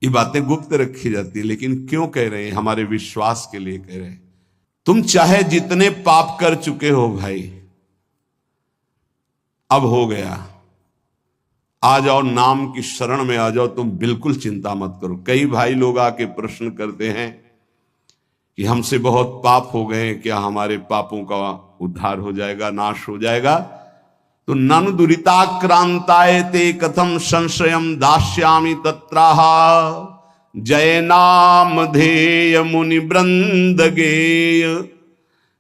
ये बातें गुप्त रखी जाती है, लेकिन क्यों कह रहे हैं? हमारे विश्वास के लिए कह रहे हैं। तुम चाहे जितने पाप कर चुके हो भाई, अब हो गया, आ जाओ नाम की शरण में आ जाओ, तुम बिल्कुल चिंता मत करो। कई भाई लोग आके प्रश्न करते हैं कि हमसे बहुत पाप हो गए, क्या हमारे पापों का उद्धार हो जाएगा, नाश हो जाएगा? तो ननु दुरिताक्रांताय ते कथम संशयम दास्यामि तत्राहा जय नाम धेय मुनि वृंद गेय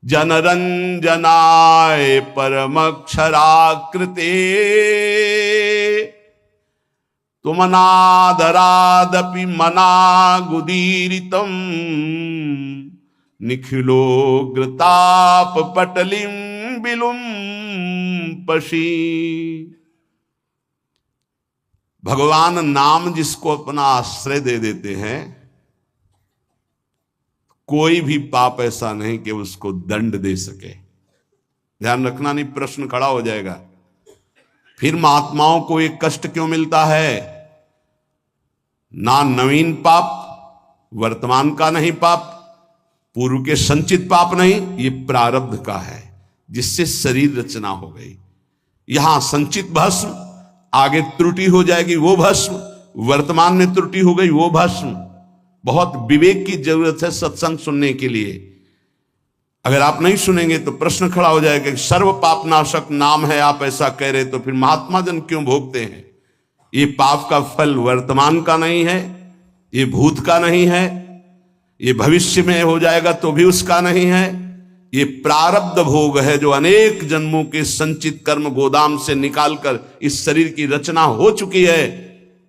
जनरंजनाय परमक्षराकृते तुमनादरादपि मनागुदीरितम निखिलोग्रताप पटलिम बिलुम पशी। भगवान नाम जिसको अपना आश्रय दे देते हैं, कोई भी पाप ऐसा नहीं कि उसको दंड दे सके। ध्यान रखना, नहीं प्रश्न खड़ा हो जाएगा फिर महात्माओं को एक कष्ट क्यों मिलता है? ना नवीन पाप, वर्तमान का नहीं पाप, पूर्व के संचित पाप नहीं, ये प्रारब्ध का है जिससे शरीर रचना हो गई। यहां संचित भस्म, आगे त्रुटि हो जाएगी वो भस्म, वर्तमान में त्रुटि हो गई वो भस्म। बहुत विवेक की जरूरत है सत्संग सुनने के लिए। अगर आप नहीं सुनेंगे तो प्रश्न खड़ा हो जाएगा कि सर्व पापनाशक नाम है, आप ऐसा कह रहे तो फिर महात्मा जन क्यों भोगते हैं? ये पाप का फल वर्तमान का नहीं है, ये भूत का नहीं है, ये भविष्य में हो जाएगा तो भी उसका नहीं है। ये प्रारब्ध भोग है जो अनेक जन्मों के संचित कर्म गोदाम से निकालकर इस शरीर की रचना हो चुकी है।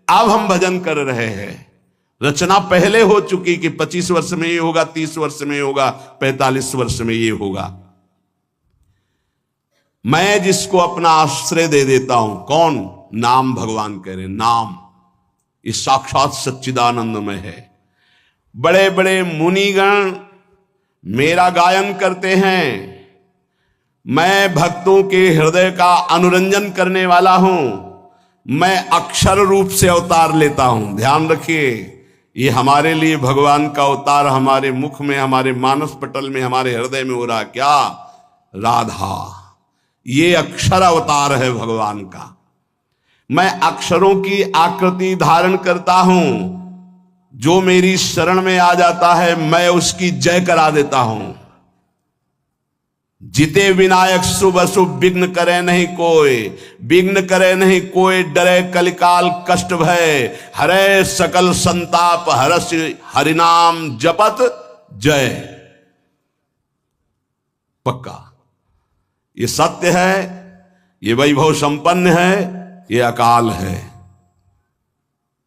अब हम भजन कर रहे हैं, रचना पहले हो चुकी कि 25 वर्ष में ये होगा, 30 वर्ष में ये होगा, 45 वर्ष में ये होगा। मैं जिसको अपना आश्रय दे देता हूं, कौन? नाम। भगवान कह रहे नाम ये साक्षात सच्चिदानंदमय है। बड़े बड़े मुनिगण मेरा गायन करते हैं, मैं भक्तों के हृदय का अनुरंजन करने वाला हूं, मैं अक्षर रूप से अवतार लेता हूं। ध्यान रखिए, ये हमारे लिए भगवान का अवतार हमारे मुख में, हमारे मानस पटल में, हमारे हृदय में हो रहा। क्या? राधा। ये अक्षर अवतार है भगवान का। मैं अक्षरों की आकृति धारण करता हूं, जो मेरी शरण में आ जाता है मैं उसकी जय करा देता हूं। जिते विनायक शुभ अशुभ विघ्न करे नहीं कोई, विघ्न करे नहीं कोई, डरे कलिकाल कष्ट भय, हरे सकल संताप हरस हरिनाम जपत जय। पक्का ये सत्य है, ये वैभव संपन्न है, ये अकाल है।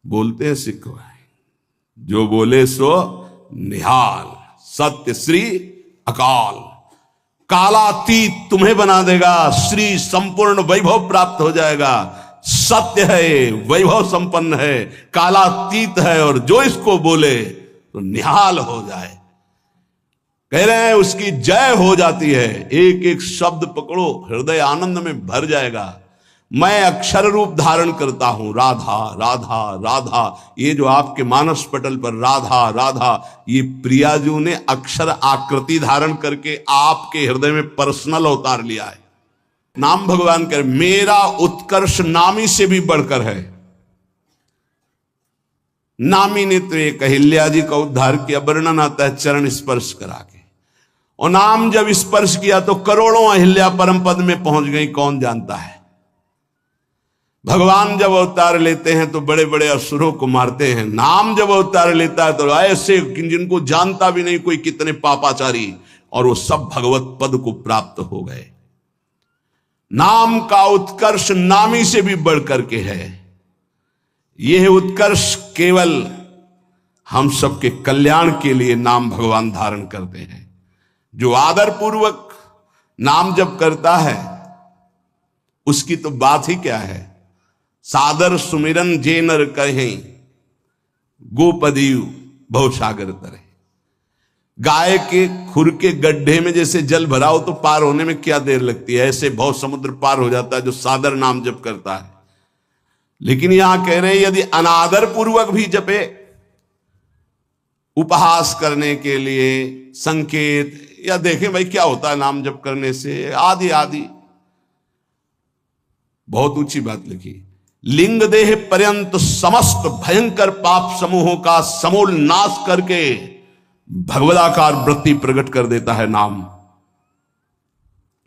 बोलते हैं सिख भाई, जो बोले सो निहाल, सत्य श्री अकाल। कालातीत तुम्हें बना देगा, श्री संपूर्ण वैभव प्राप्त हो जाएगा। सत्य है, वैभव संपन्न है, कालातीत है, और जो इसको बोले तो निहाल हो जाए। कह रहे हैं उसकी जय हो जाती है। एक एक शब्द पकड़ो, हृदय आनंद में भर जाएगा। मैं अक्षर रूप धारण करता हूं, राधा राधा राधा। ये जो आपके मानस पटल पर राधा राधा, ये प्रियाजू ने अक्षर आकृति धारण करके आपके हृदय में पर्सनल अवतार लिया है। नाम भगवान कर, मेरा उत्कर्ष नामी से भी बढ़कर है। नामी ने तो एक अहिल्या जी का उद्धार किया, वर्णन आता है चरण स्पर्श करा के, और नाम जब स्पर्श किया तो करोड़ों अहिल्या परम पद में पहुंच गई, कौन जानता है। भगवान जब अवतार लेते हैं तो बड़े बड़े असुरों को मारते हैं, नाम जब अवतार लेता है तो ऐसे जिनको जानता भी नहीं कोई, कितने पापाचारी, और वो सब भगवत पद को प्राप्त हो गए। नाम का उत्कर्ष नामी से भी बढ़कर के है। यह उत्कर्ष केवल हम सबके कल्याण के लिए नाम भगवान धारण करते हैं। जो आदर पूर्वक नाम जप करता है उसकी तो बात ही क्या है। सादर सुमिरन जे नर कहें, गोपदीव भवसागर तरे। गाय के खुर के गड्ढे में जैसे जल भरा हो तो पार होने में क्या देर लगती है, ऐसे भव समुद्र पार हो जाता है जो सादर नाम जप करता है। लेकिन यहां कह रहे हैं यदि अनादर पूर्वक भी जपे उपहास करने के लिए, संकेत, या देखें भाई क्या होता है नाम जप करने से, आदि आदि। बहुत ऊंची बात लिखी, लिंग देह पर्यंत समस्त भयंकर पाप समूहों का समूल नाश करके भगवदाकार वृत्ति प्रकट कर देता है नाम।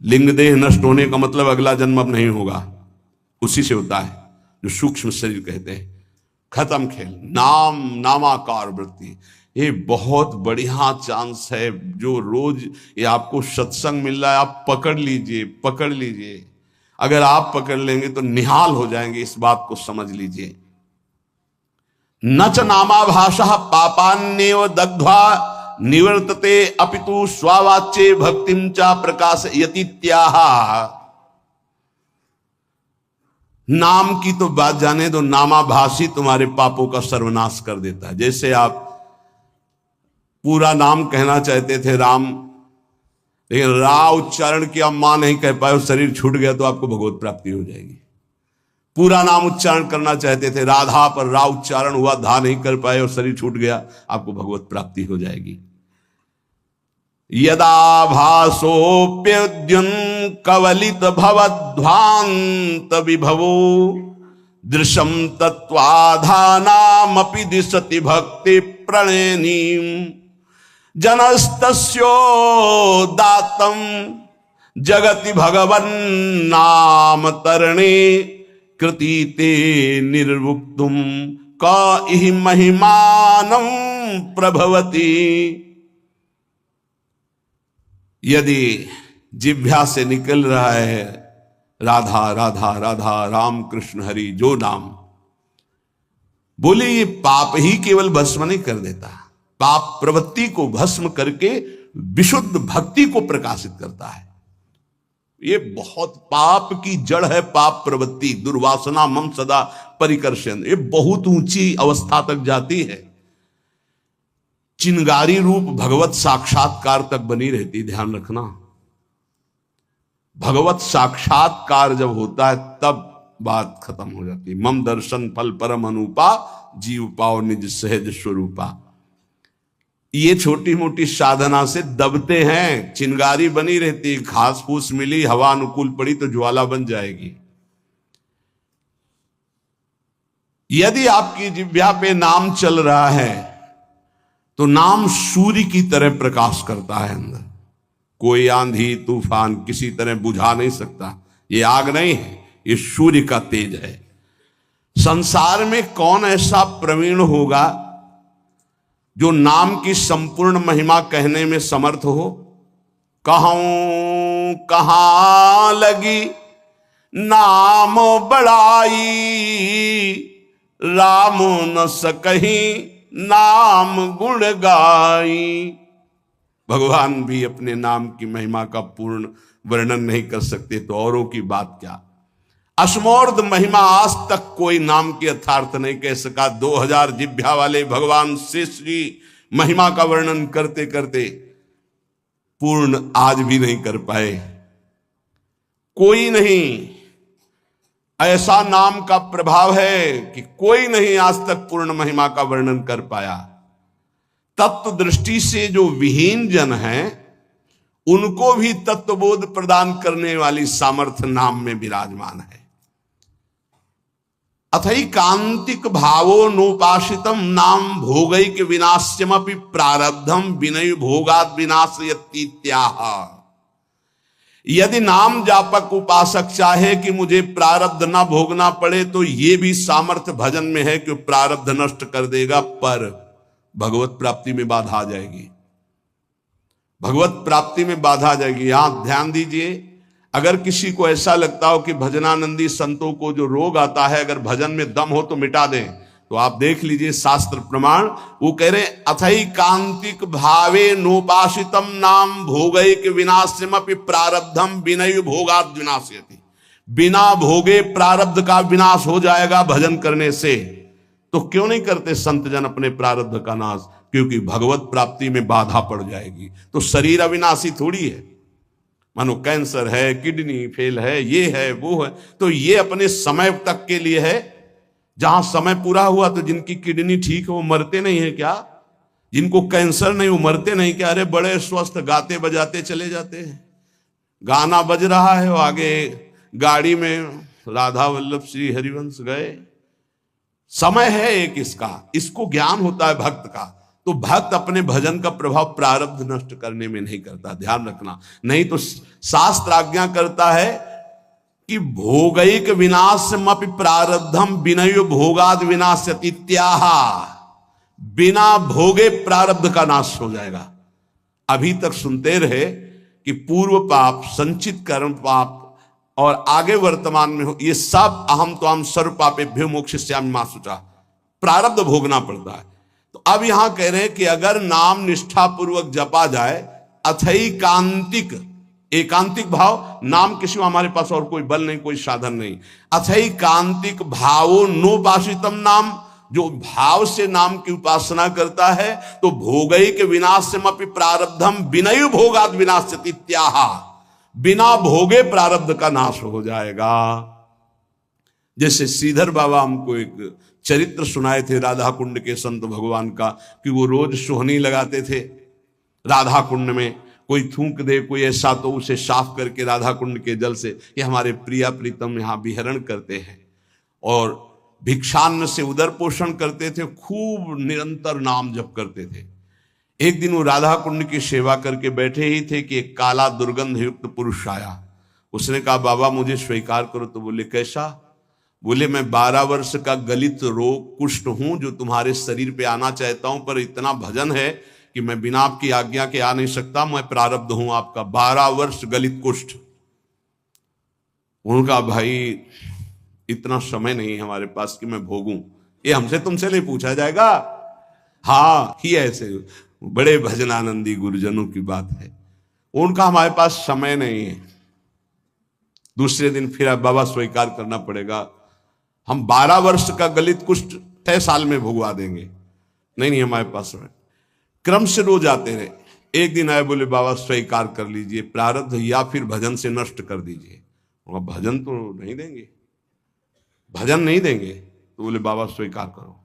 लिंग देह नष्ट होने का मतलब अगला जन्म अब नहीं होगा, उसी से होता है जो सूक्ष्म शरीर कहते हैं। खत्म खेल। नाम, नामाकार वृत्ति, ये बहुत बढ़िया चांस है। जो रोज ये आपको सत्संग मिल रहा है, आप पकड़ लीजिए, पकड़ लीजिए। अगर आप पकड़ लेंगे तो निहाल हो जाएंगे, इस बात को समझ लीजिए। न च नामाभाषः पापान्येव दग्ध्वा निवर्तते अपितु स्वावाच्ये भक्तिं च प्रकाशयतीत्याह। नाम की तो बात जाने दो, नामाभाषी तुम्हारे पापों का सर्वनाश कर देता है। जैसे आप पूरा नाम कहना चाहते थे राम, लेकिन रा उच्चारण किया, मां नहीं कह पाए, शरीर छूट गया, तो आपको भगवत प्राप्ति हो जाएगी। पूरा नाम उच्चारण करना चाहते थे राधा, पर रा उच्चारण हुआ, धा नहीं कर पाए और शरीर छूट गया, आपको भगवत प्राप्ति हो जाएगी। यदा भासोप्यद्युन कवलित भवध्वांत विभवो दृशम तत्वाधानामपि दिशति भक्ति प्रणयनीम जनस्तस्यो दातम जगति भगवन् नाम तरणे कृतीते निर्वुक्तुम क इहि महिमानं प्रभवति। यदि जिह्वा से निकल रहा है राधा राधा राधा, राम कृष्ण हरि, जो नाम बोले, ये पाप ही केवल भस्म नहीं कर देता, पाप प्रवृत्ति को भस्म करके विशुद्ध भक्ति को प्रकाशित करता है। ये बहुत, पाप की जड़ है पाप प्रवृत्ति, दुर्वासना मम सदा परिकर्षण, ये बहुत ऊंची अवस्था तक जाती है, चिंगारी रूप भगवत साक्षात्कार तक बनी रहती। ध्यान रखना, भगवत साक्षात्कार जब होता है तब बात खत्म हो जाती। मम दर्शन फल परम अनुपा, जीव पाओ निज सहज स्वरूपा। ये छोटी मोटी साधना से दबते हैं, चिंगारी बनी रहती, घास फूस मिली, हवा अनुकूल पड़ी तो ज्वाला बन जाएगी। यदि आपकी जिह्वा पे नाम चल रहा है तो नाम सूर्य की तरह प्रकाश करता है अंदर। कोई आंधी तूफान किसी तरह बुझा नहीं सकता। ये आग नहीं है, ये सूर्य का तेज है। संसार में कौन ऐसा प्रवीण होगा जो नाम की संपूर्ण महिमा कहने में समर्थ हो? कहूं कहां लगी नाम बड़ाई, राम न सकहीं नाम गुण गाई। भगवान भी अपने नाम की महिमा का पूर्ण वर्णन नहीं कर सकते तो औरों की बात क्या। अश्मोर्ध महिमा आज तक कोई नाम के यथार्थ नहीं कह सका। 2000 जिह्वा वाले भगवान शेष जी महिमा का वर्णन करते करते पूर्ण आज भी नहीं कर पाए। कोई नहीं, ऐसा नाम का प्रभाव है कि कोई नहीं आज तक पूर्ण महिमा का वर्णन कर पाया। तत्व दृष्टि से जो विहीन जन हैं उनको भी तत्वबोध प्रदान करने वाली सामर्थ्य नाम में विराजमान है। अथैकांतिक भावो नोपासितम नाम भोगैक विनाश्यमपि प्रारब्धम विनय भोगाद विनाशयतीत्याह। यदि नाम जापक उपासक चाहे कि मुझे प्रारब्ध ना भोगना पड़े तो ये भी सामर्थ्य भजन में है कि प्रारब्ध नष्ट कर देगा, पर भगवत प्राप्ति में बाधा आ जाएगी। भगवत प्राप्ति में बाधा आ जाएगी। यहां ध्यान दीजिए, अगर किसी को ऐसा लगता हो कि भजनानंदी संतों को जो रोग आता है अगर भजन में दम हो तो मिटा दें, तो आप देख लीजिए शास्त्र प्रमाण। वो कह रहे अथैकांतिक भावे नोपासितम नाम भोगैक विनाश्यमपि प्रारब्धम विनय भोगाद विनाशयति। बिना भोगे प्रारब्ध का विनाश हो जाएगा भजन करने से। तो क्यों नहीं करते संत जन अपने प्रारब्ध का नाश? क्योंकि भगवत प्राप्ति में बाधा पड़ जाएगी। तो शरीर अविनाशी थोड़ी है। मानो कैंसर है, किडनी फेल है, ये है वो है, तो ये अपने समय तक के लिए है। जहां समय पूरा हुआ तो जिनकी किडनी ठीक है वो मरते नहीं है क्या? जिनको कैंसर नहीं, वो मरते नहीं क्या? अरे बड़े स्वस्थ, गाते बजाते चले जाते हैं। गाना बज रहा है, वो आगे गाड़ी में राधा वल्लभ श्री हरिवंश गए। समय है एक इसको ज्ञान होता है भक्त का। तो भक्त अपने भजन का प्रभाव प्रारब्ध नष्ट करने में नहीं करता, ध्यान रखना। नहीं तो शास्त्र आज्ञा करता है कि भोगैक विनाशमपि प्रारब्धम विनयो भोगाद विनाश्यति त्याह। बिना भोगे प्रारब्ध का नाश हो जाएगा। अभी तक सुनते रहे कि पूर्व पाप, संचित कर्म पाप और आगे वर्तमान में हो, ये सब अहम तो हम सर्व पापेभ्यो मोक्षयिष्यामि मा शुचा, प्रारब्ध भोगना पड़ता है। तो अब यहां कह रहे हैं कि अगर नाम निष्ठा पूर्वक जपा जाए, अथैकांतिक, एकांतिक भाव, नाम किसी हमारे पास और कोई बल नहीं, कोई साधन नहीं, अथैकांतिक भावो नोपासितम नाम, जो भाव से नाम की उपासना करता है, तो भोगैक विनाशमपि प्रारब्धम विनय भोगाद विनाश्यति त्याह, बिना भोगे प्रारब्ध का नाश हो जाएगा। जैसे श्रीधर बाबा हमको एक चरित्र सुनाए थे राधा कुंड के संत भगवान का, कि वो रोज सोहनी लगाते थे राधा कुंड में। कोई थूक दे कोई ऐसा तो उसे साफ करके राधा कुंड के जल से, ये हमारे प्रिया प्रीतम यहाँ विहरण करते हैं। और भिक्षान्न से उदर पोषण करते थे, खूब निरंतर नाम जप करते थे। एक दिन वो राधा कुंड की सेवा करके बैठे ही थे कि एक काला दुर्गंध युक्त पुरुष आया। उसने कहा, बाबा मुझे स्वीकार करो। तो बोले, कैसा? बोले, मैं 12 वर्ष का गलित रोग कुष्ठ हूं, जो तुम्हारे शरीर पे आना चाहता हूं, पर इतना भजन है कि मैं बिना आपकी आज्ञा के आ नहीं सकता, मैं प्रारब्ध हूं आपका। 12 वर्ष गलित कुष्ठ। उनका, भाई इतना समय नहीं है हमारे पास कि मैं भोगूं, ये हमसे तुमसे नहीं पूछा जाएगा। हाँ, ही ऐसे बड़े भजनानंदी गुरुजनों की बात है। उनका हमारे पास समय नहीं है। दूसरे दिन फिर बाबा स्वीकार करना पड़ेगा, हम 12 वर्ष का गलित कुष्ठ 6 साल में भुगवा देंगे। नहीं हमारे पास समय। क्रम से रोज आते रहे। एक दिन आए, बोले बाबा स्वीकार कर लीजिए प्रारब्ध, या फिर भजन से नष्ट कर दीजिए। भजन तो नहीं देंगे, भजन नहीं देंगे। तो बोले बाबा स्वीकार करो।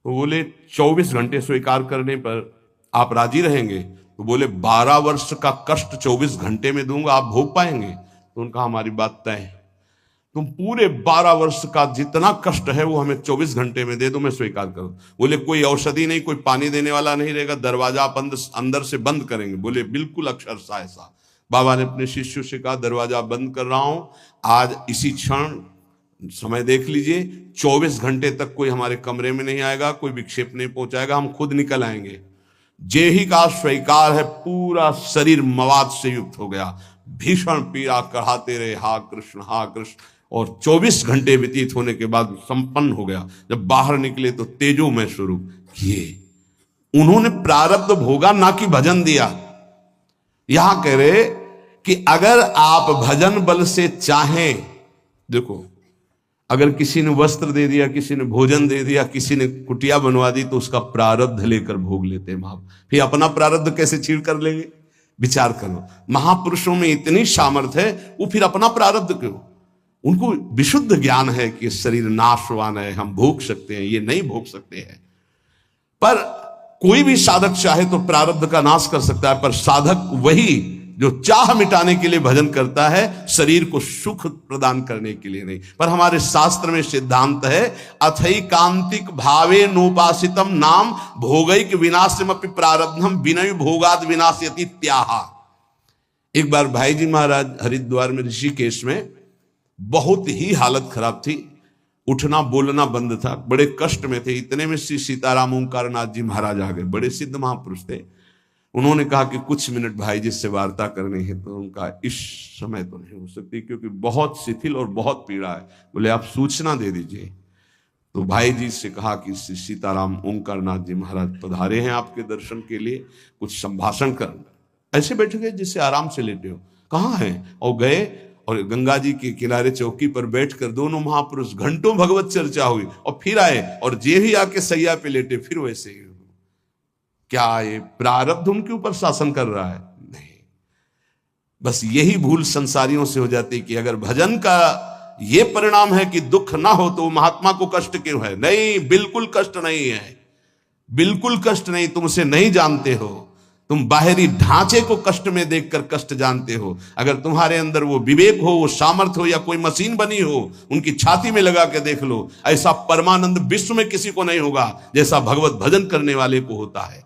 तो बोले 24 घंटे स्वीकार करने पर आप राजी रहेंगे? तो बोले 12 वर्ष का कष्ट 24 घंटे में दूंगा, आप भोग पाएंगे? तो उनका, हमारी बात तय है, तुम पूरे 12 वर्ष का जितना कष्ट है वो हमें 24 घंटे में दे दो, मैं स्वीकार करूं। बोले कोई औषधि नहीं, कोई पानी देने वाला नहीं रहेगा, दरवाजा आप अंदर से बंद करेंगे? बोले बिल्कुल अक्षरशः ऐसा। बाबा ने अपने शिष्यों से कहा, दरवाजा बंद कर रहा हूं, आज इसी क्षण समय देख लीजिए, 24 घंटे तक कोई हमारे कमरे में नहीं आएगा, कोई विक्षेप नहीं पहुंचाएगा, हम खुद निकल आएंगे। जे ही का स्वीकार है, पूरा शरीर मवाद से युक्त हो गया, भीषण पीड़ा कराते रहे, हा कृष्ण हा कृष्ण। और 24 घंटे व्यतीत होने के बाद संपन्न हो गया। जब बाहर निकले तो तेजोमय स्वरूप किए। उन्होंने प्रारब्ध भोगा, ना कि भजन दिया। यहां कह रहे कि अगर आप भजन बल से चाहें, देखो अगर किसी ने वस्त्र दे दिया, किसी ने भोजन दे दिया, किसी ने कुटिया बनवा दी, तो उसका प्रारब्ध लेकर भोग लेते हैं महापुरुष। फिर अपना प्रारब्ध कैसे छीड़ कर लेंगे? विचार करो, महापुरुषों में इतनी सामर्थ्य है, वो फिर अपना प्रारब्ध क्यों? उनको विशुद्ध ज्ञान है कि शरीर नाशवान है, हम भोग सकते हैं, ये नहीं भोग सकते हैं। पर कोई भी साधक चाहे तो प्रारब्ध का नाश कर सकता है, पर साधक वही जो चाह मिटाने के लिए भजन करता है, शरीर को सुख प्रदान करने के लिए नहीं। पर हमारे शास्त्र में सिद्धांत है, अथैकांतिक भावे नोपासितम नाम भोगैक विनाशमपि प्रारब्धम विनय भोगाद विनाश्यति त्याह। एक बार भाई जी महाराज हरिद्वार में ऋषिकेश में बहुत ही हालत खराब थी, उठना बोलना बंद था, बड़े कष्ट में थे। इतने में श्री सीताराम ओंकारनाथ जी महाराज आ गए, बड़े सिद्ध महापुरुष थे। उन्होंने कहा कि कुछ मिनट भाई जी से वार्ता करनी है। तो उनका, इस समय तो नहीं हो सकती क्योंकि बहुत शिथिल और बहुत पीड़ा है। बोले आप सूचना दे दीजिए। तो भाई जी से कहा कि श्री सीताराम ओंकारनाथ जी महाराज पधारे हैं आपके दर्शन के लिए, कुछ संभाषण कर। ऐसे बैठ गए जिससे आराम से लेटे हो। कहाँ हैं? और गए और गंगा जी के किनारे चौकी पर बैठकर दोनों महापुरुष घंटों भगवत चर्चा हुई, और फिर आए और जे ही आके सैया पे लेटे, फिर वैसे ही। क्या ये प्रारब्ध उनके ऊपर शासन कर रहा है? नहीं। बस यही भूल संसारियों से हो जाती कि अगर भजन का ये परिणाम है कि दुख ना हो तो महात्मा को कष्ट क्यों है? नहीं, बिल्कुल कष्ट नहीं है। बिल्कुल कष्ट नहीं, तुम उसे नहीं जानते हो। तुम बाहरी ढांचे को कष्ट में देखकर कष्ट जानते हो। अगर तुम्हारे अंदर वो विवेक हो, वो सामर्थ्य हो, या कोई मशीन बनी हो, उनकी छाती में लगा के देख लो। ऐसा परमानंद विश्व में किसी को नहीं होगा जैसा भगवत भजन करने वाले को होता है।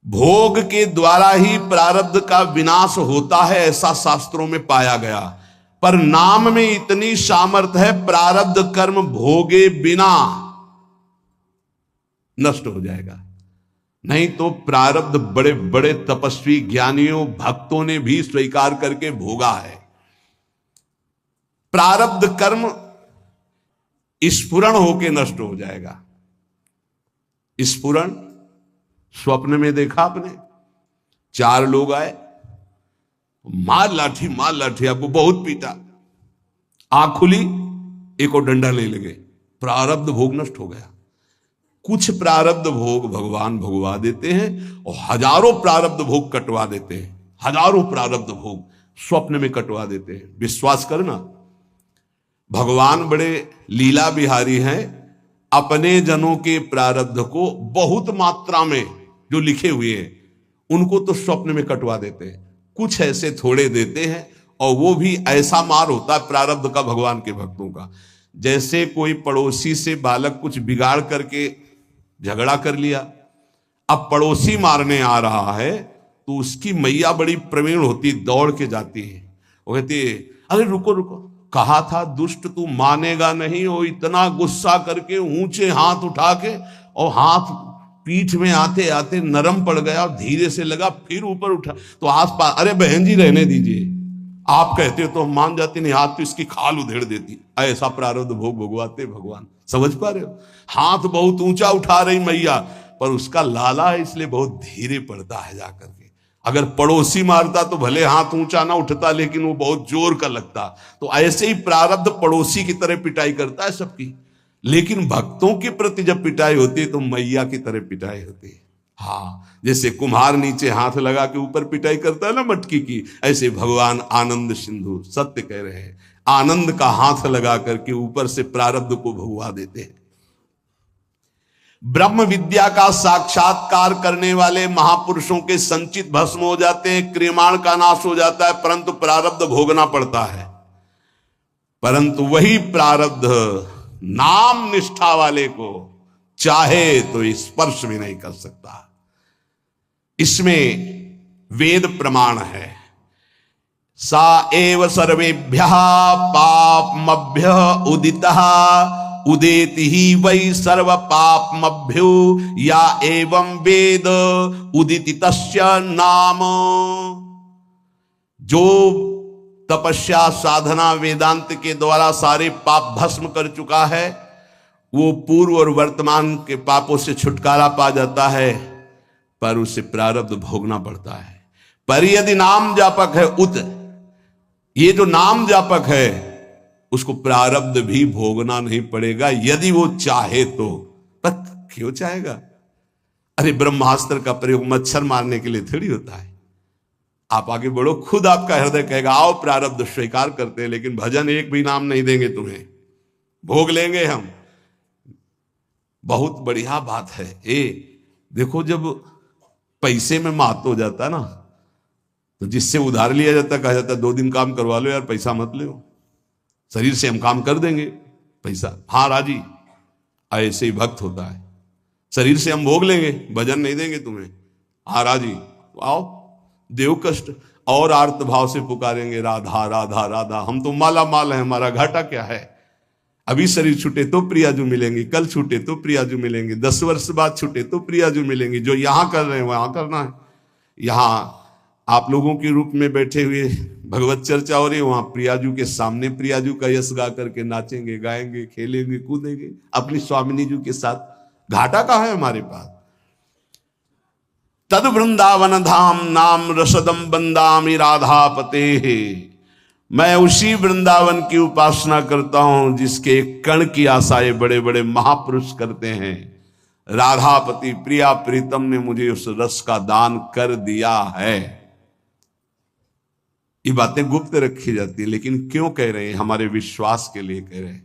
भोग के द्वारा ही प्रारब्ध का विनाश होता है, ऐसा शास्त्रों में पाया गया। पर नाम में इतनी सामर्थ्य है, प्रारब्ध कर्म भोगे बिना नष्ट हो जाएगा। नहीं तो प्रारब्ध बड़े बड़े तपस्वी ज्ञानियों भक्तों ने भी स्वीकार करके भोगा है। प्रारब्ध कर्म स्फुरण होके नष्ट हो जाएगा। स्फुरण स्वप्न में देखा आपने, 4 लोग आए, मार लाठी, आपको बहुत पीटा, आंख खुली, एक और डंडा ले लगे, प्रारब्ध भोग नष्ट हो गया। कुछ प्रारब्ध भोग भगवान भगवा देते हैं और हजारों प्रारब्ध भोग कटवा देते हैं। हजारों प्रारब्ध भोग स्वप्न में कटवा देते हैं। विश्वास करना, भगवान बड़े लीला बिहारी हैं। अपने जनों के प्रारब्ध को बहुत मात्रा में जो लिखे हुए हैं उनको तो स्वप्न में कटवा देते हैं। कुछ ऐसे थोड़े देते हैं, और वो भी ऐसा मार होता है प्रारब्ध का भगवान के भक्तों का। जैसे कोई पड़ोसी से बालक कुछ बिगाड़ करके झगड़ा कर लिया, अब पड़ोसी मारने आ रहा है तो उसकी मैया बड़ी प्रवीण होती, दौड़ के जाती है। वो कहती है, अरे रुको रुको, कहा था दुष्ट तू मानेगा नहीं। वो इतना गुस्सा करके ऊंचे हाथ उठा के, और हाथ पीठ में आते आते नरम पड़ गया, धीरे से लगा, फिर ऊपर उठा तो आसपास, अरे बहन जी रहने दीजिए, आप कहते हो तो हम मान जाते, नहीं हाथ तो इसकी खाल उधेड़ देती। ऐसा प्रारब्ध भोग भोगवाते भगवान। समझ पा रहे हो? हाथ बहुत ऊंचा उठा रही मैया, पर उसका लाला है इसलिए बहुत धीरे पड़ता है जाकर के। अगर पड़ोसी मारता तो भले हाथ ऊंचा ना उठता, लेकिन वो बहुत जोर का लगता। तो ऐसे ही प्रारब्ध पड़ोसी की तरह पिटाई करता है सबकी, लेकिन भक्तों के प्रति जब पिटाई होती है तो मैया की तरह पिटाई होती है। हाँ, जैसे कुम्हार नीचे हाथ लगा के ऊपर पिटाई करता है ना मटकी की, ऐसे भगवान आनंद सिंधु सत्य कह रहे हैं, आनंद का हाथ लगा करके ऊपर से प्रारब्ध को भगवा देते हैं। ब्रह्म विद्या का साक्षात्कार करने वाले महापुरुषों के संचित भस्म हो जाते हैं, क्रियमाण का नाश हो जाता है, परंतु प्रारब्ध भोगना पड़ता है। परंतु वही प्रारब्ध नाम निष्ठा वाले को चाहे तो स्पर्श भी नहीं कर सकता। इसमें वेद प्रमाण है, सा एव सर्वेभ्यः पापमभ्यः उदितः उदेति ही वै सर्व पापमभ्यो या एवं वेद उदिति तस्य नाम। जो तपस्या साधना वेदांत के द्वारा सारे पाप भस्म कर चुका है, वो पूर्व और वर्तमान के पापों से छुटकारा पा जाता है, पर उसे प्रारब्ध भोगना पड़ता है। पर यदि नाम जापक है ये जो नाम जापक है उसको प्रारब्ध भी भोगना नहीं पड़ेगा, यदि वो चाहे तो। पर क्यों चाहेगा? अरे ब्रह्मास्त्र का प्रयोग मच्छर मारने के लिए थोड़ी होता है। आप आगे बढ़ो, खुद आपका हृदय कहेगा आओ प्रारब्ध स्वीकार करते हैं, लेकिन भजन एक भी नाम नहीं देंगे तुम्हें, भोग लेंगे हम। बहुत बढ़िया बात है। देखो, जब पैसे में मात हो जाता है ना, तो जिससे उधार लिया जाता है, कहा जाता है 2 दिन काम करवा लो यार, पैसा मत लो, शरीर से हम काम कर देंगे, पैसा हाँ राजी। ऐसे ही भक्त होता है, शरीर से हम भोग लेंगे, भजन नहीं देंगे तुम्हें, हाँ राजी, आओ देव कष्ट। और आर्त भाव से पुकारेंगे राधा राधा राधा, हम तो माला माल है, हमारा घाटा क्या है। अभी शरीर छूटे तो प्रियाजू मिलेंगे, कल छूटे तो प्रियाजू मिलेंगे, 10 वर्ष बाद छूटे तो प्रियाजू मिलेंगे। जो यहां कर रहे हैं वहां करना है। यहां आप लोगों के रूप में बैठे हुए भगवत चर्चा हो रही है, वहां प्रियाजू के सामने प्रियाजू का यश गा करके नाचेंगे, गाएंगे, खेलेंगे, कूदेंगे अपनी स्वामिनी जी के साथ। घाटा कहाँ है हमारे पास? तद वृंदावन धाम नाम रसदम बंदामि राधापते। मैं उसी वृंदावन की उपासना करता हूं जिसके कण की आशाएं बड़े बड़े महापुरुष करते हैं। राधापति प्रिया प्रीतम ने मुझे उस रस का दान कर दिया है। ये बातें गुप्त रखी जाती है, लेकिन क्यों कह रहे हैं? हमारे विश्वास के लिए कह रहे हैं।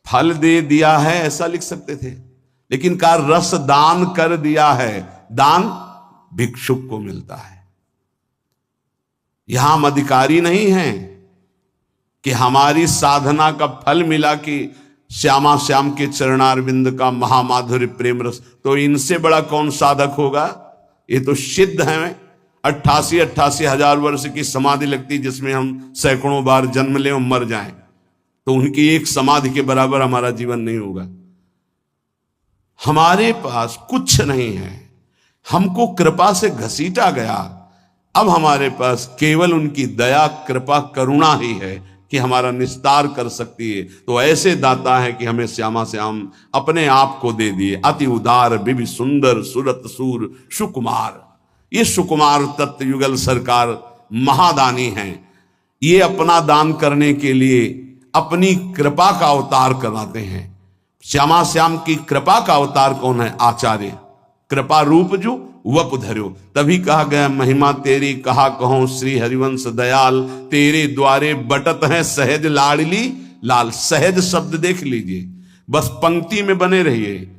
फल दे दिया है ऐसा लिख सकते थे, लेकिन का रस दान कर दिया है, दान भिक्षुक को मिलता है। यहां हम अधिकारी नहीं हैं कि हमारी साधना का फल मिला कि श्यामा श्याम के चरणारविंद का महामाधुर्य प्रेम रस, तो इनसे बड़ा कौन साधक होगा। ये तो सिद्ध है। 88 हजार वर्ष की समाधि लगती जिसमें हम सैकड़ों बार जन्म लें और मर जाएं, तो उनकी एक समाधि के बराबर हमारा जीवन नहीं होगा। हमारे पास कुछ नहीं है, हमको कृपा से घसीटा गया। अब हमारे पास केवल उनकी दया कृपा करुणा ही है कि हमारा निस्तार कर सकती है। तो ऐसे दाता है कि हमें श्यामा श्याम अपने आप को दे दिए। अति उदार बिभि सुंदर सुरत सूर सुकुमार, ये सुकुमार तत्व युगल सरकार महादानी हैं। ये अपना दान करने के लिए अपनी कृपा का अवतार कराते हैं। श्यामा श्याम की कृपा का अवतार कौन है। आचार्य कृपा रूप जो वप धर्यो, तभी कहा गया महिमा तेरी कहा कहो श्री हरिवंश दयाल, तेरे द्वारे बटत है सहज लाडली लाल। सहज शब्द देख लीजिए, बस पंक्ति में बने रहिए।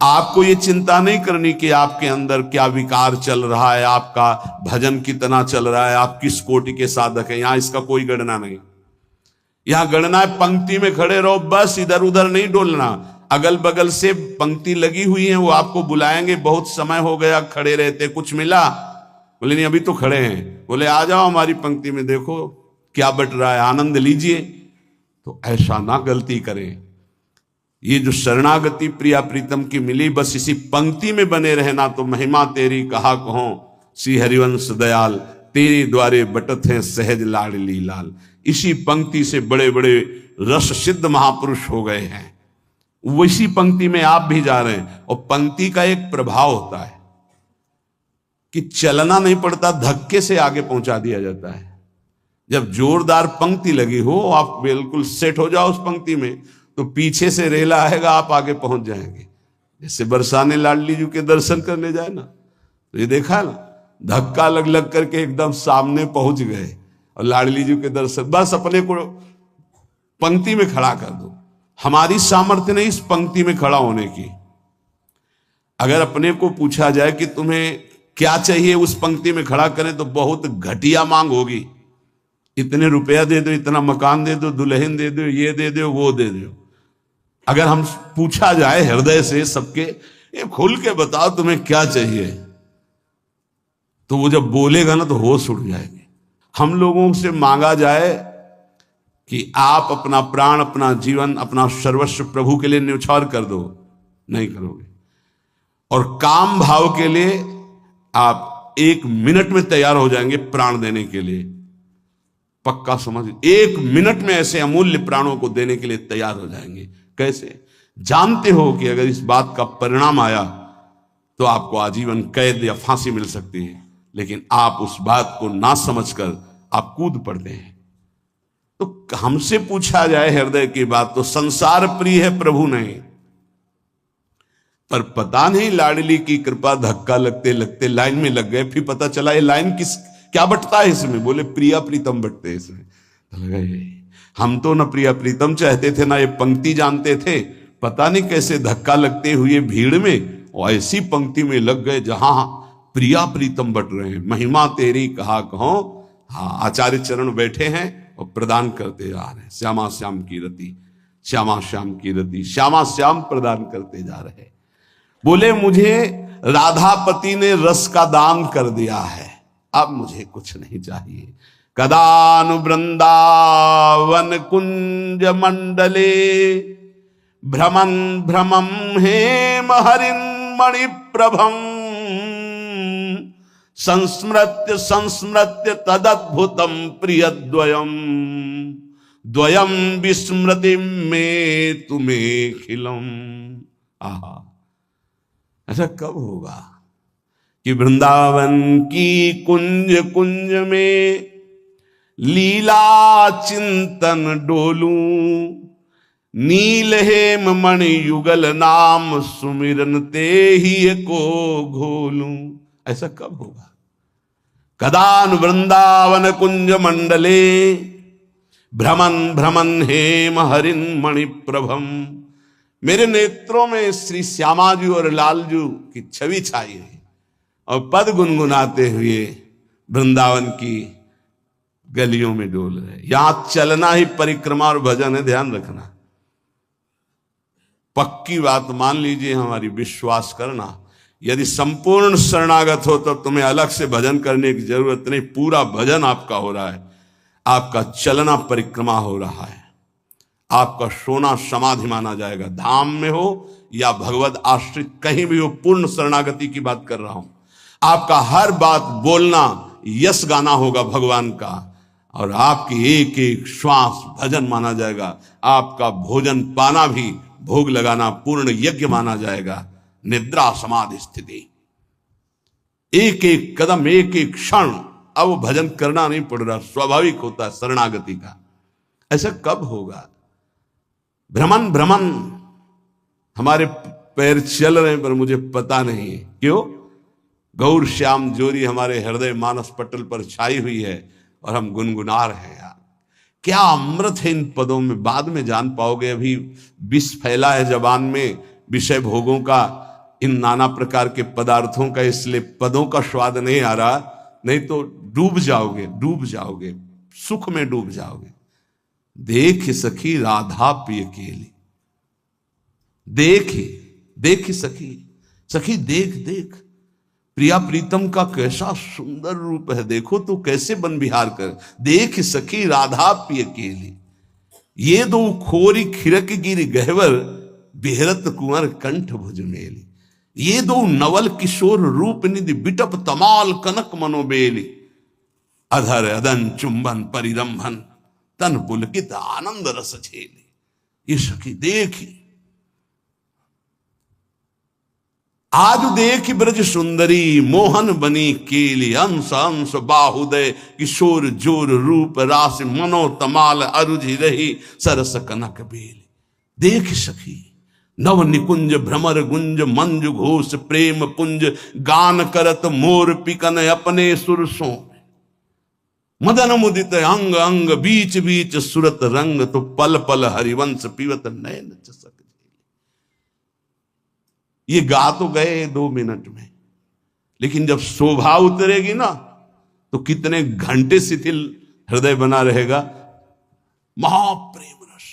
आपको ये चिंता नहीं करनी कि आपके अंदर क्या विकार चल रहा है, आपका भजन कितना चल रहा है, आप किस कोटि के साधक हैं। यहां इसका कोई गणना नहीं। यहां गणना है पंक्ति में खड़े रहो, बस इधर उधर नहीं डोलना। अगल बगल से पंक्ति लगी हुई है, वो आपको बुलाएंगे, बहुत समय हो गया खड़े रहते, कुछ मिला, बोले नहीं अभी तो खड़े हैं, बोले आ जाओ हमारी पंक्ति में, देखो क्या बट रहा है, आनंद लीजिए। तो ऐसा ना गलती करें। ये जो शरणागति प्रिया प्रीतम की मिली, बस इसी पंक्ति में बने रहना। तो महिमा तेरी कहा कहो श्री हरिवंश दयाल, तेरे द्वारे बटत हैं सहज लाडली लाल। इसी पंक्ति से बड़े बड़े रस सिद्ध महापुरुष हो गए हैं। वैसी पंक्ति में आप भी जा रहे हैं। और पंक्ति का एक प्रभाव होता है कि चलना नहीं पड़ता, धक्के से आगे पहुंचा दिया जाता है। जब जोरदार पंक्ति लगी हो, आप बिल्कुल सेट हो जाओ उस पंक्ति में, तो पीछे से रेला आएगा, आप आगे पहुंच जाएंगे। जैसे बरसाने लाडली जी के दर्शन करने जाए ना, तो ये देखा ना, धक्का लग लग करके एकदम सामने पहुंच गए और लाडली जी के दर्शन, बस अपने को पंक्ति में खड़ा कर दो। हमारी सामर्थ्य नहीं इस पंक्ति में खड़ा होने की। अगर अपने को पूछा जाए कि तुम्हें क्या चाहिए उस पंक्ति में खड़ा करें, तो बहुत घटिया मांग होगी। इतने रुपया दे दो, इतना मकान दे दो, दुल्हन दे दो, ये दे दो, वो दे दो। अगर हम पूछा जाए हृदय से सबके, ये खुल के बताओ तुम्हें क्या चाहिए, तो वो जब बोलेगा ना तो होश उड़ जाएंगे। हम लोगों से मांगा जाए कि आप अपना प्राण, अपना जीवन, अपना सर्वस्व प्रभु के लिए न्यौछावर कर दो, नहीं करोगे। और काम भाव के लिए आप 1 मिनट में तैयार हो जाएंगे प्राण देने के लिए। पक्का समझ, 1 मिनट में ऐसे अमूल्य प्राणों को देने के लिए तैयार हो जाएंगे। कैसे? जानते हो कि अगर इस बात का परिणाम आया तो आपको आजीवन कैद या फांसी मिल सकती है, लेकिन आप उस बात को ना समझकर आप कूद पड़ते हैं। तो हमसे पूछा जाए हृदय की बात, तो संसार प्रिय है प्रभु नहीं। पर पता नहीं लाडली की कृपा, धक्का लगते लगते लाइन में लग गए। फिर पता चला ये लाइन क्या बटता है इसमें, बोले प्रिया प्रीतम बटते हैं इसमें। तो लगा हम तो ना प्रिया प्रीतम चाहते थे, ना ये पंक्ति जानते थे। पता नहीं कैसे धक्का लगते हुए भीड़ में और ऐसी पंक्ति में लग गए जहां प्रिया प्रीतम बट रहे हैं। महिमा तेरी कहा कहो। हाँ, आचार्य चरण बैठे हैं और प्रदान करते जा रहे हैं। श्यामा श्याम की रति, श्यामा श्याम की रति, श्यामा श्याम प्रदान करते जा रहे। बोले मुझे राधापति ने रस का दान कर दिया है, अब मुझे कुछ नहीं चाहिए। कदानु वृंदावन कुंज मंडले भ्रमन भ्रमम हेम हरिन मणि प्रभम संस्मृत्य संस्मृत्य तदद्भुतम प्रियद्वयम द्वयम विस्मृति में तुम्हें खिलम। आहा, ऐसा कब होगा कि वृंदावन की कुंज कुंज में लीला चिंतन डोलूं, नील हेम मणि युगल नाम सुमिरन ते ही को घोलूं। ऐसा कब होगा? कदान वृंदावन कुंज मंडले भ्रमन भ्रमन हेम हरिन मणि प्रभम मेरे नेत्रों में श्री श्यामाजू और लालजू की छवि छाई है और पद गुनगुनाते हुए वृंदावन की गलियों में डोल रहे। यहां चलना ही परिक्रमा और भजन है, ध्यान रखना। पक्की बात मान लीजिए, हमारी विश्वास करना। यदि संपूर्ण शरणागत हो तो तुम्हें अलग से भजन करने की जरूरत नहीं, पूरा भजन आपका हो रहा है, आपका चलना परिक्रमा हो रहा है, आपका सोना समाधि माना जाएगा। धाम में हो या भगवत आश्रित कहीं भी हो, पूर्ण शरणागति की बात कर रहा हूं। आपका हर बात बोलना यश गाना होगा भगवान का, और आपकी एक एक श्वास भजन माना जाएगा। आपका भोजन पाना भी भोग लगाना पूर्ण यज्ञ माना जाएगा। निद्रा समाधि स्थिति, एक एक कदम एक एक क्षण अब भजन करना नहीं पड़ रहा, स्वाभाविक होता है शरणागति का। ऐसा कब होगा? भ्रमण भ्रमण हमारे पैर चल रहे हैं पर मुझे पता नहीं है क्यों। गौर श्याम जोरी हमारे हृदय मानस पटल पर छाई हुई है और हम गुनगुना रहे हैं। यार क्या अमृत है इन पदों में, बाद में जान पाओगे। अभी विष फैला है जबान में, विषय भोगों का, इन नाना प्रकार के पदार्थों का, इसलिए पदों का स्वाद नहीं आ रहा, नहीं तो डूब जाओगे, डूब जाओगे, सुख में डूब जाओगे। देख सखी राधा प्रिय केली, देख सखी, सखी देख देख प्रिया प्रीतम का कैसा सुंदर रूप है, देखो तो कैसे बन विहार कर। देख सखी राधा प्रिय केली, ये दो खोरी खिरक गिर गहवर, बिहरत कुंवर कंठ भुज मेली। ये दो नवल किशोर रूप निधि, बिटप तमाल कनक मनोबेली। अधर अदन चुंबन परिरंभन, तन पुलकित आनंद रस झेली। ये सखी देखी, आज देख ब्रज सुंदरी, मोहन बनी केली। अंश अंश बाहुदय किशोर जोर रूप रास, मनो तमाल अरुझि रही सरस कनक बेली। देख सखी नव निकुंज भ्रमर गुंज, मंज घोष प्रेम पुंज, गान करत मोर पिकन अपने सुरसों। मदन मुदित अंग अंग, बीच बीच सुरत रंग, तो पल पल हरिवंश पीवत नयन चसक। ये गा तो गए 2 मिनट में, लेकिन जब शोभा उतरेगी ना तो कितने घंटे शिथिल हृदय बना रहेगा। महाप्रेम रस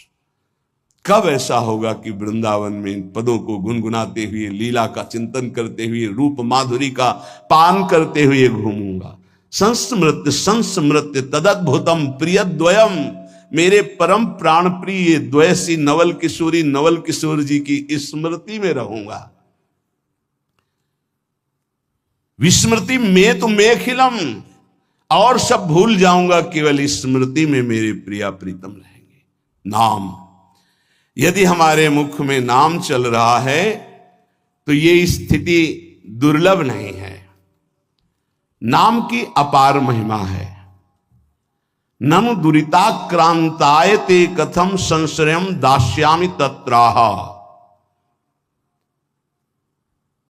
कब ऐसा होगा कि वृंदावन में इन पदों को गुनगुनाते हुए, लीला का चिंतन करते हुए, रूप माधुरी का पान करते हुए घूमूंगा। संस्मृत्य तदद्भुतम प्रियद्वयम, मेरे परम प्राण प्रिय द्वयसी नवल किशोरी नवल किशोर जी की स्मृति में रहूंगा। विस्मृति में तो मैं खिलम, और सब भूल जाऊंगा, केवल स्मृति में मेरे प्रिया प्रीतम रहेंगे। नाम, यदि हमारे मुख में नाम चल रहा है तो ये स्थिति दुर्लभ नहीं है। नाम की अपार महिमा है। ननु दुरिताक्रांताय ते कथम संश्रयम दास्यामि तत्राह।